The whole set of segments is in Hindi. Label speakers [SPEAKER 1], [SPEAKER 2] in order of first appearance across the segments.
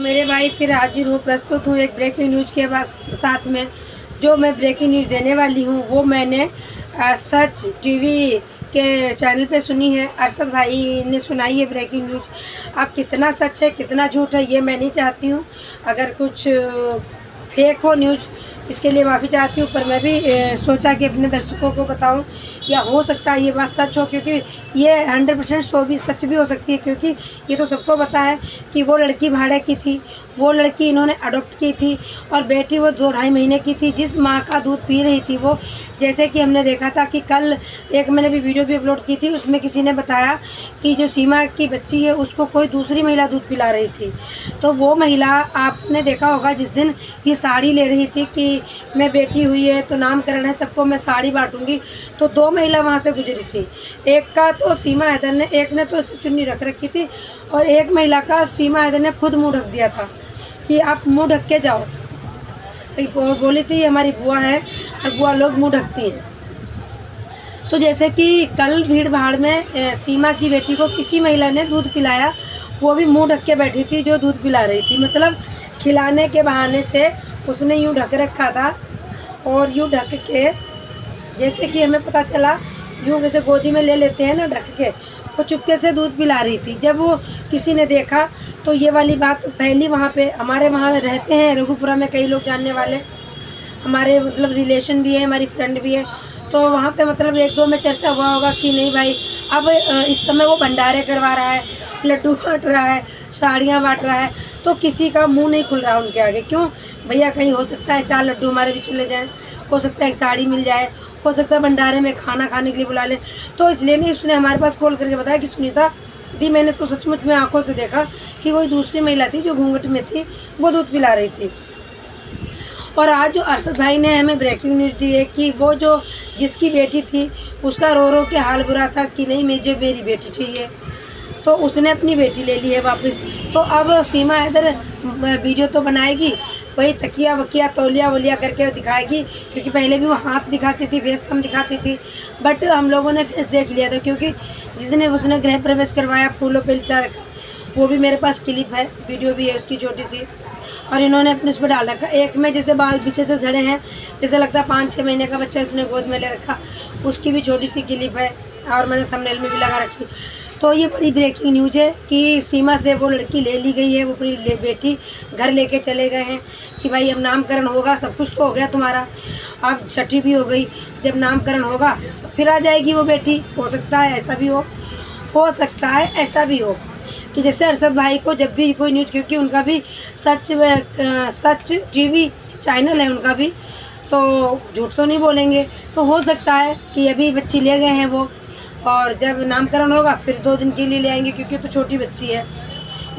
[SPEAKER 1] मेरे भाई फिर हाजिर हूँ, प्रस्तुत हूँ एक ब्रेकिंग न्यूज़ के साथ में। जो मैं ब्रेकिंग न्यूज़ देने वाली हूँ वो मैंने सच टीवी के चैनल पे सुनी है। अरशद भाई ने सुनाई है ब्रेकिंग न्यूज़। अब कितना सच है कितना झूठ है ये मैं नहीं चाहती हूँ। अगर कुछ फेक हो न्यूज़ इसके लिए माफ़ी चाहती हूँ, पर मैं भी सोचा कि अपने दर्शकों को बताऊँ, या हो सकता है ये बात सच हो, क्योंकि ये 100% शो भी सच भी हो सकती है। क्योंकि ये तो सबको पता है कि वो लड़की भाड़े की थी, वो लड़की इन्होंने अडॉप्ट की थी और बेटी वो 2-2.5 महीने की थी, जिस माँ का दूध पी रही थी वो। जैसे कि हमने देखा था कि कल एक मैंने भी वीडियो भी अपलोड की थी, उसमें किसी ने बताया कि जो सीमा की बच्ची है उसको कोई दूसरी महिला दूध पिला रही थी। तो वो महिला आपने देखा होगा जिस दिन ये साड़ी ले रही थी कि मैं बेटी हुई है तो नामकरण है, सबको मैं साड़ी बांटूंगी, तो 2 महिला वहाँ से गुजरी थी। एक का तो सीमा हैदर ने, एक ने तो चुन्नी रख रखी थी, और एक महिला का सीमा हैदर ने खुद मुंह ढक दिया था कि आप मुंह ढक के जाओ। बोली थी हमारी बुआ है और बुआ लोग मुंह ढकती हैं। तो जैसे कि कल भीड़ भाड़ में सीमा की बेटी को किसी महिला ने दूध पिलाया, वो भी मुंह ढक के बैठी थी जो दूध पिला रही थी। मतलब खिलाने के बहाने से उसने यूँ ढक रखा था, और यूँ ढक के जैसे कि हमें पता चला यूँ जैसे गोदी में ले लेते हैं ना ढक के, वो चुपके से दूध पिला रही थी। जब वो किसी ने देखा तो ये वाली बात फैली वहाँ पे। हमारे वहाँ रहते हैं रघुपुरा में कई लोग जानने वाले, हमारे मतलब रिलेशन भी है, हमारी फ्रेंड भी है, तो वहाँ पे मतलब 1-2 में चर्चा हुआ होगा कि नहीं भाई अब इस समय वो भंडारे करवा रहा है, लड्डू बांट रहा है, साड़ियाँ बांट रहा है, तो किसी का मुंह नहीं खुल रहा उनके आगे। क्यों भैया, कहीं हो सकता है 4 लड्डू हमारे भी चले जाएँ, हो सकता है एक साड़ी मिल जाए, हो सकता है भंडारे में खाना खाने के लिए बुला ले। तो इसलिए नहीं उसने हमारे पास कॉल करके बताया कि सुनीता दी मैंने तो सचमुच में आंखों से देखा कि कोई दूसरी महिला थी जो घूंघट में थी, वो दूध पिला रही थी। और आज जो अरशद भाई ने हमें ब्रेकिंग न्यूज़ दी है कि वो जो जिसकी बेटी थी उसका रो रो के हाल बुरा था कि नहीं मुझे मेरी बेटी चाहिए, तो उसने अपनी बेटी ले ली है वापस। तो अब सीमा हैदर वीडियो तो बनाएगी, वही तकिया वकिया तौलिया वलिया करके दिखाएगी, क्योंकि पहले भी वो हाथ दिखाती थी, फेस कम दिखाती थी, बट हम लोगों ने फेस देख लिया था। क्योंकि जिस दिन उसने गृह प्रवेश करवाया फूलों पे लिटा रखा, वो भी मेरे पास क्लिप है, वीडियो भी है उसकी छोटी सी, और इन्होंने अपने उस पर डाल रखा। एक में जैसे बाल पीछे से झड़े हैं, जैसे लगता है 5-6 महीने का बच्चा उसने गोद में ले रखा, उसकी भी छोटी सी क्लिप है, और मैंने थंबनेल में भी लगा रखी। तो ये बड़ी ब्रेकिंग न्यूज़ है कि सीमा से वो लड़की ले ली गई है, वो अपनी बेटी घर लेके चले गए हैं कि भाई अब नामकरण होगा, सब कुछ तो हो गया तुम्हारा, अब छठी भी हो गई, जब नामकरण होगा तो फिर आ जाएगी वो बेटी। हो सकता है ऐसा भी हो सकता है ऐसा भी हो कि जैसे अरशद भाई को जब भी कोई न्यूज़, क्योंकि उनका भी सच टीवी चैनल है उनका भी, तो झूठ तो नहीं बोलेंगे, तो हो सकता है कि अभी बच्ची ले गए हैं वो, और जब नामकरण होगा फिर 2 दिन के लिए ले आएंगे, क्योंकि तो छोटी बच्ची है,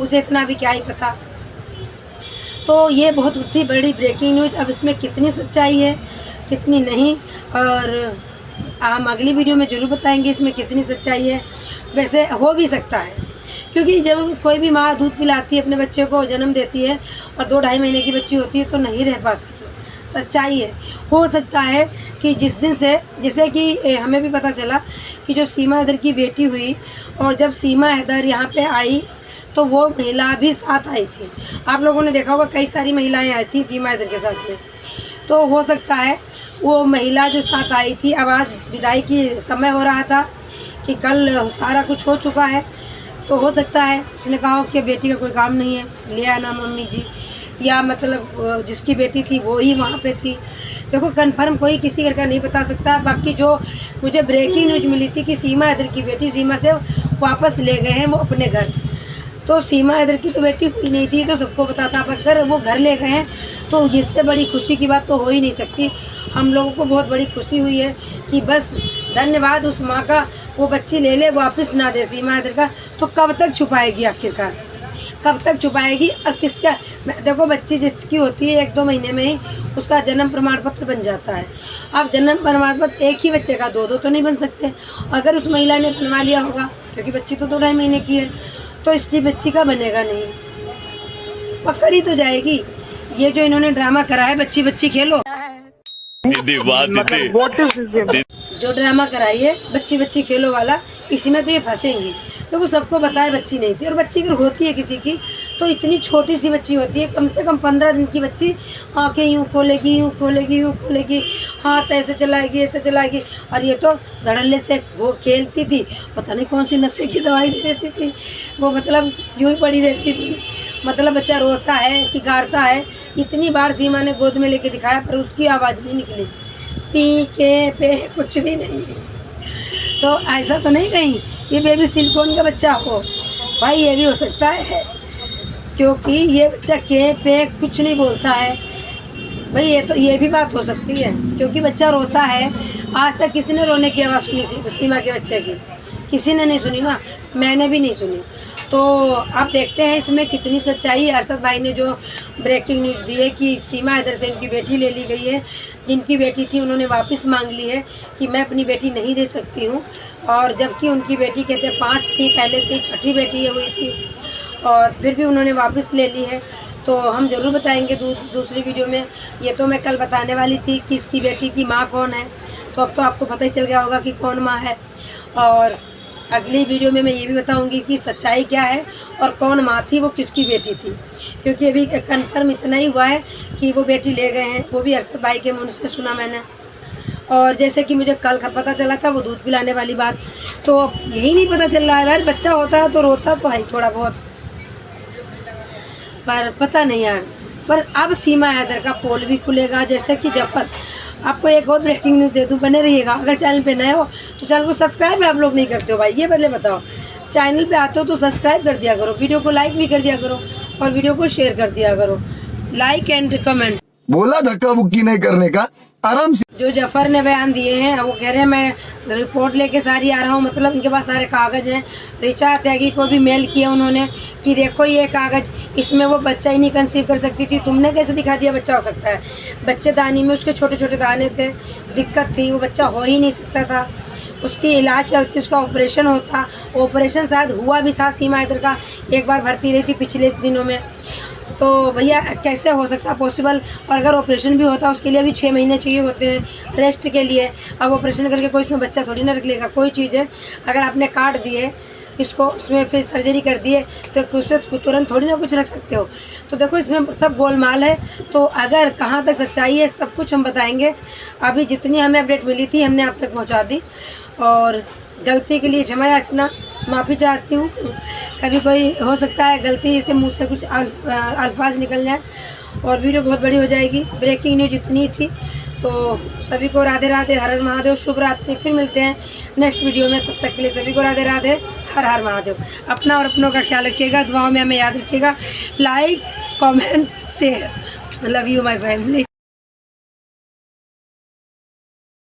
[SPEAKER 1] उसे इतना भी क्या ही पता। तो ये बहुत ही बड़ी ब्रेकिंग न्यूज़। अब इसमें कितनी सच्चाई है कितनी नहीं, और हम अगली वीडियो में ज़रूर बताएंगे इसमें कितनी सच्चाई है। वैसे हो भी सकता है, क्योंकि जब कोई भी माँ दूध पिलाती है अपने बच्चे को, जन्म देती है और 2-2.5 महीने की बच्ची होती है तो नहीं रह पाती है, सच्चाई है। हो सकता है कि जिस दिन से, जैसे कि हमें भी पता चला कि जो सीमा हैदर की बेटी हुई और जब सीमा हैदर यहाँ पे आई तो वो महिला भी साथ आई थी। आप लोगों ने देखा होगा कई सारी महिलाएं आई थी सीमा हैदर के साथ में, तो हो सकता है वो महिला जो साथ आई थी, अब आज विदाई की समय हो रहा था कि कल सारा कुछ हो चुका है, तो हो सकता है उसने कहा हो कि बेटी का कोई काम नहीं है, ले आना मम्मी जी, या मतलब जिसकी बेटी थी वो ही वहाँ पे थी। देखो कंफर्म कोई किसी घर का नहीं बता सकता। बाकी जो मुझे ब्रेकिंग न्यूज़ मिली थी कि सीमा हैदर की बेटी सीमा से वापस ले गए हैं वो अपने घर, तो सीमा हैदर की तो बेटी हुई नहीं थी, तो सबको पता था। अगर वो घर ले गए हैं तो इससे बड़ी खुशी की बात तो हो ही नहीं सकती। हम लोगों को बहुत बड़ी खुशी हुई है कि बस धन्यवाद उस माँ का, वो बच्ची ले ले वापस ना दे सीमा हैदर का। तो कब तक छुपाएगी आखिरकार, कब तक छुपाएगी? और किसका, देखो बच्ची जिसकी होती है 1-2 महीने में ही उसका जन्म प्रमाण पत्र बन जाता है। अब जन्म प्रमाण पत्र एक ही बच्चे का 2-2 तो नहीं बन सकते। अगर उस महिला ने बनवा लिया होगा, क्योंकि बच्ची तो 2-2.5 महीने की है, तो इसकी बच्ची का बनेगा नहीं, पकड़ी तो जाएगी। ये जो इन्होंने ड्रामा करा है बच्ची बच्ची खेलो, जो ड्रामा कराई है बच्ची बच्ची खेलो वाला, इसी में तो ये फंसेंगी। तो वो सबको पता है बच्ची नहीं थी, और बच्ची अगर होती है किसी की तो इतनी छोटी सी बच्ची होती है, कम से कम 15 दिन की बच्ची, आँखें यूँ खोलेगी, यूँ खोलेगी, यूँ खोलेगी, हाथ ऐसे चलाएगी, ऐसे चलाएगी। और ये तो धड़ल्ले से वो खेलती थी, पता नहीं कौन सी नशे की दवाई दे देती थी, वो मतलब यूँ ही पड़ी रहती थी। मतलब बच्चा रोता है कि गारता है, इतनी बार सीमा ने गोद में लेके दिखाया पर उसकी आवाज़ नहीं निकली, पी के पे कुछ भी नहीं। तो ऐसा तो नहीं कहीं ये बेबी सिलिकॉन का बच्चा हो, भाई ये भी हो सकता है, क्योंकि ये बच्चा के पे कुछ नहीं बोलता है भाई। ये भी बात हो सकती है, क्योंकि बच्चा रोता है। आज तक किसी ने रोने की आवाज़ सुनी सीमा के बच्चे की? किसी ने नहीं सुनी ना, मैंने भी नहीं सुनी। तो आप देखते हैं इसमें कितनी सच्चाई है। अरशद भाई ने जो ब्रेकिंग न्यूज़ दी है कि सीमा इधर से उनकी बेटी ले ली गई है, जिनकी बेटी थी उन्होंने वापस मांग ली है कि मैं अपनी बेटी नहीं दे सकती हूँ, और जबकि उनकी बेटी कहते 5 थी, पहले से ही 6ठी बेटी हुई थी, और फिर भी उन्होंने वापस ले ली है। तो हम ज़रूर बताएंगे दूसरी वीडियो में। ये तो मैं कल बताने वाली थी कि इसकी बेटी की माँ कौन है, तो अब तो आपको पता ही चल गया होगा कि कौन माँ है। और अगली वीडियो में मैं ये भी बताऊंगी कि सच्चाई क्या है और कौन माँ थी, वो किसकी बेटी थी, क्योंकि अभी कन्फर्म इतना ही हुआ है कि वो बेटी ले गए हैं, वो भी अरशद भाई के मुँह से सुना मैंने। और जैसे कि मुझे कल का पता चला था वो दूध पिलाने वाली बात, तो यही नहीं पता चल रहा है। यार बच्चा होता है तो रोता तो है थोड़ा बहुत, पर पता नहीं यार। पर अब सीमा हैदर का पोल भी खुलेगा, जैसे कि जफर। आपको एक और ब्रेकिंग न्यूज़ दे दूँ, बने रहिएगा। अगर चैनल पे नए हो तो चैनल को सब्सक्राइब आप लोग नहीं करते हो भाई, ये पहले बताओ। चैनल पे आते हो तो सब्सक्राइब कर दिया करो, वीडियो को लाइक भी कर दिया करो, और वीडियो को शेयर कर दिया करो, लाइक एंड कमेंट।
[SPEAKER 2] बोला धक्का बुक्की नहीं करने का, आराम से।
[SPEAKER 1] जो जफर ने बयान दिए हैं, वो कह रहे हैं मैं रिपोर्ट लेके सारी आ रहा हूँ, मतलब इनके पास सारे कागज़ हैं। रिचा त्यागी को भी मेल किया उन्होंने कि देखो ये कागज़, इसमें वो बच्चा ही नहीं कंसीव कर सकती थी, तुमने कैसे दिखा दिया बच्चा हो सकता है। बच्चेदानी में उसके छोटे छोटे दाने थे, दिक्कत थी, वो बच्चा हो ही नहीं सकता था। उसकी इलाज चलती, उसका ऑपरेशन होता, ऑपरेशन शायद हुआ भी था सीमा हैदर का, एक बार भर्ती रही थी पिछले दिनों में। तो भैया कैसे हो सकता पॉसिबल, और अगर ऑपरेशन भी होता उसके लिए भी 6 महीने चाहिए होते हैं रेस्ट के लिए। अब ऑपरेशन करके कोई उसमें बच्चा थोड़ी ना रख लेगा। कोई चीज़ है अगर आपने काट दिए इसको, उसमें फिर सर्जरी कर दिए, तो उसमें तुरंत थोड़ी ना कुछ रख सकते हो। तो देखो इसमें सब गोलमाल है। तो अगर कहाँ तक सच्चाई है सब कुछ हम बताएंगे। अभी जितनी हमें अपडेट मिली थी हमने आप तक पहुँचा दी, और गलती के लिए क्षमा याचना, माफ़ी चाहती हूँ। कभी कोई हो सकता है गलती से मुँह से कुछ अल्फाज निकल जाए और वीडियो बहुत बड़ी हो जाएगी। ब्रेकिंग न्यूज इतनी थी। तो सभी को राधे राधे, हर हर महादेव, शुभ रात्रि। फिर मिलते हैं नेक्स्ट वीडियो में, तब तक के लिए सभी को राधे राधे, हर हर महादेव। अपना और अपनों का ख्याल रखिएगा, दुआओं में हमें याद रखिएगा। Like comment share, love you my family.